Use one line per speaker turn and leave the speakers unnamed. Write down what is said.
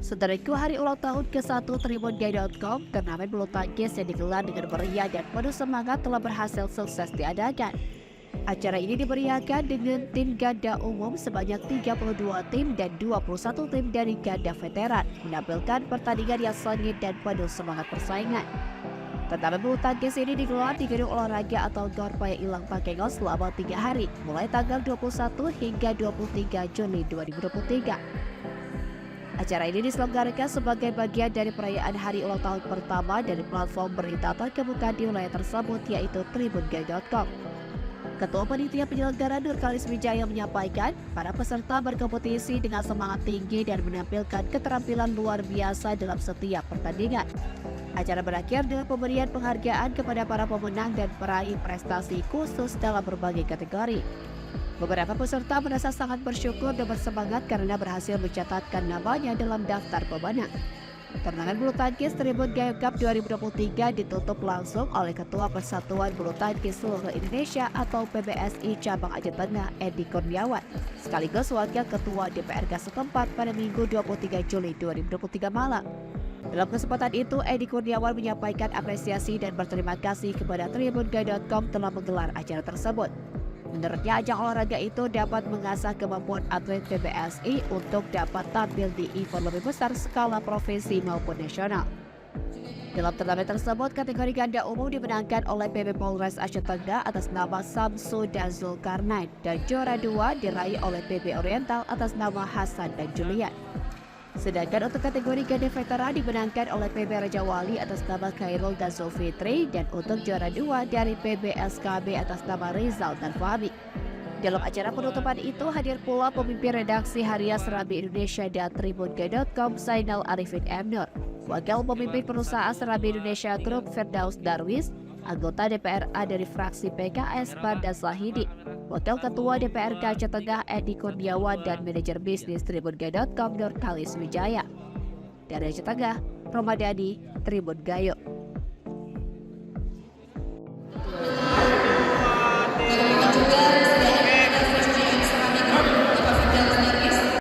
Saudaraku, hari ulang tahun ke-1 Tribungai.com, turnamen bulu tangkis yang digelar dengan meriah dan penuh semangat telah berhasil sukses diadakan. Acara ini dimeriahkan dengan tim ganda umum sebanyak 32 tim dan 21 tim dari ganda veteran, menampilkan pertandingan yang sengit dan penuh semangat persaingan. Turnamen bulu tangkis ini digelar di gedung olahraga atau GOR Paya Ilang Pakengos selama 3 hari, mulai tanggal 21 hingga 23 Juni 2023. Acara ini diselenggarakan sebagai bagian dari perayaan hari ulang tahun pertama dari platform berita terkemuka di wilayah tersebut, yaitu Tribungai.com. Ketua Panitia Penyelenggara Nurkalis Wijaya menyampaikan, para peserta berkompetisi dengan semangat tinggi dan menampilkan keterampilan luar biasa dalam setiap pertandingan. Acara berakhir dengan pemberian penghargaan kepada para pemenang dan peraih prestasi khusus dalam berbagai kategori. Beberapa peserta merasa sangat bersyukur dan bersemangat karena berhasil mencatatkan namanya dalam daftar pemenang. Turnamen bulu tangkis Tribungai Cup 2023 ditutup langsung oleh Ketua Persatuan Bulu Tangkis Seluruh Indonesia atau PBSI Cabang Aceh Tengah, Edi Kurniawan, sekaligus Wakil Ketua DPRK setempat pada Minggu 23 Juli 2023 malam. Dalam kesempatan itu, Edi Kurniawan menyampaikan apresiasi dan berterima kasih kepada Tribungai.com telah menggelar acara tersebut. Menurutnya, ajang olahraga itu dapat mengasah kemampuan atlet PBSI untuk dapat tampil di event lebih besar skala provinsi maupun nasional. Dalam turnamen tersebut, kategori ganda umum dimenangkan oleh PB Polres Aceh Tengah atas nama Samsu dan Zulkarnain, dan juara 2 diraih oleh PB Oriental atas nama Hasan dan Julian. Sedangkan untuk kategori ganda veteran dimenangkan oleh PB Raja Wali atas nama Khairul dan Zulfitri, dan untuk juara 2 dari PB SKB atas nama Rizal dan Fahmi. Dalam acara penutupan itu hadir pula pemimpin redaksi harian Serambi Indonesia dan Tribungai.com Zainal Arifin M. Nur, wakil pemimpin perusahaan Serambi Indonesia Group Firdaus Darwis, anggota DPRA dari fraksi PKS Barda Zahidi, wakil ketua DPRK Aceh Tengah Edi Kurniawan, dan manajer bisnis Tribungai.com Nurkalis Wijaya. Dari Aceh Tengah, Romadhani, Tribungayo.